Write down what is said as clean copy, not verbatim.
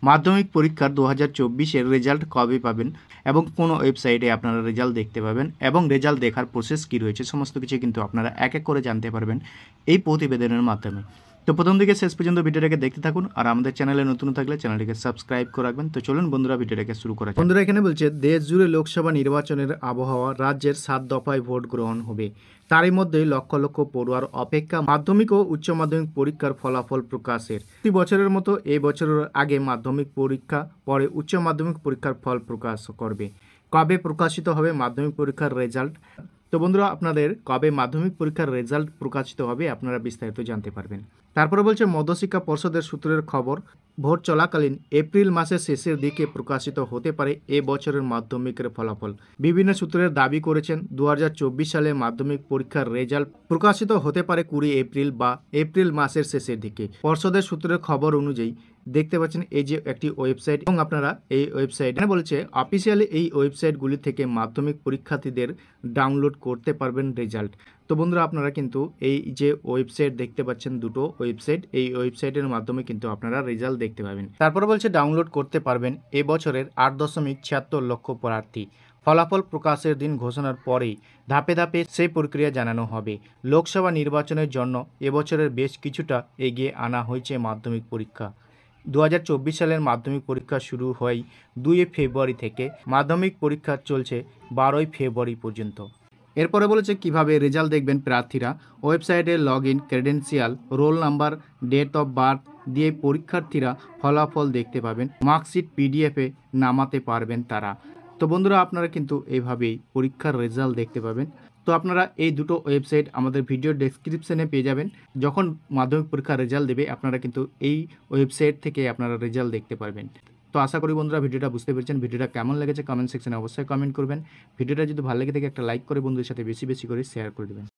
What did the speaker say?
মাধ্যমিক পরীক্ষার 2024-এর রেজাল্ট কবে পাবেন এবং কোন ওয়েবসাইটে আপনারা রেজাল্ট দেখতে পাবেন এবং রেজাল্ট দেখার প্রসেস কী রয়েছে সমস্ত কিছু কিন্তু আপনারা এক এক করে জানতে পারবেন এই প্রতিবেদনের মাধ্যমে। তো প্রথম থেকে শেষ পর্যন্ত ভিডিওটাকে দেখতে থাকুন আর আমাদের চ্যানেলে নতুন থাকলে চ্যানেলটিকে সাবস্ক্রাইব করে রাখবেন। তো চলুন বন্ধুরা ভিডিওটাকে শুরু করা যাক। বন্ধুরা এখানে বলছে দেশ জুড়ে লোকসভা নির্বাচনের আবহাওয়া, রাজ্যের 7 দফায় ভোট গ্রহণ হবে, তারই মধ্যে লক্ষ লক্ষ পড়ুয়ার অপেক্ষা মাধ্যমিক ও উচ্চ মাধ্যমিক পরীক্ষার ফলাফল প্রকাশের। প্রতি বছরের মতো এই বছরের আগে মাধ্যমিক পরীক্ষা, পরে উচ্চ মাধ্যমিক পরীক্ষার ফল প্রকাশ করবে। কবে প্রকাশিত হবে মাধ্যমিক পরীক্ষার রেজাল্ট? তো বন্ধুরা আপনাদের কবে মাধ্যমিক পরীক্ষার রেজাল্ট প্রকাশিত হবে আপনারা বিস্তারিত জানতে পারবেন। তারপরে বলছে মধ্যশিক্ষা পর্ষদের সূত্রের খবর, ভোট চলাকালীন এপ্রিল মাসের শেষের দিকে প্রকাশিত হতে পারে এ বছরের মাধ্যমিকের ফলাফল। বিভিন্ন সূত্রের দাবি করেছেন 2024 সালে মাধ্যমিক পরীক্ষার রেজাল্ট প্রকাশিত হতে পারে 20 এপ্রিল বা এপ্রিল মাসের শেষের দিকে। পর্ষদের সূত্রের খবর অনুযায়ী দেখতে পাচ্ছেন এই যে একটি ওয়েবসাইট এবং আপনারা এই ওয়েবসাইটে বলেছে অফিসিয়ালি এই ওয়েবসাইটগুলি থেকে মাধ্যমিক পরীক্ষার্থীদের ডাউনলোড করতে পারবেন রেজাল্ট। তো বন্ধুরা আপনারা কিন্তু এই যে ওয়েবসাইট দেখতে পাচ্ছেন দুটো ওয়েবসাইট, এই ওয়েবসাইটের মাধ্যমে কিন্তু আপনারা রেজাল্ট দেখতে পাবেন। তারপরে বলছে ডাউনলোড করতে পারবেন এবছরের 8.76 লক্ষ প্রার্থী। ফলাফল প্রকাশের দিন ঘোষণার পরেই ধাপে ধাপে সেই প্রক্রিয়া জানানো হবে। লোকসভা নির্বাচনের জন্য এবছরের বেশ কিছুটা এগিয়ে আনা হয়েছে মাধ্যমিক পরীক্ষা। 2024 সালের মাধ্যমিক পরীক্ষা শুরু হয় 2 ফেব্রুয়ারি থেকে, মাধ্যমিক পরীক্ষা চলছে 12 ফেব্রুয়ারি পর্যন্ত। এরপরে বলেছে কিভাবে রেজাল্ট দেখবেন প্রার্থীরা। ওয়েবসাইটে login, credential, roll number, date of birth দিয়ে পরীক্ষার্থীরা ফলাফল দেখতে পাবেন। মার্কশিট পিডিএফে নামাতে পারবেন তারা। তো বন্ধুরা আপনারা কিন্তু এইভাবেই পরীক্ষার রেজাল্ট দেখতে পাবেন। তো আপনারা এই দুটো ওয়েবসাইট আমাদের ভিডিও ডেসক্রিপশনে পেয়ে যাবেন। যখন মাধ্যমিক পরীক্ষার রেজাল্ট দেবে আপনারা কিন্তু এই ওয়েবসাইট থেকে আপনারা রেজাল্ট দেখতে পারবেন। তো আশা করি বন্ধুরা ভিডিওটা বুঝতে পেরেছেন। ভিডিওটা কেমন লেগেছে কমেন্ট সেকশনে অবশ্যই কমেন্ট করবেন। ভিডিওটা যদি ভালো লেগে থাকে একটা লাইক করে বন্ধুদের সাথে বেশি বেশি করে শেয়ার করে দেবেন।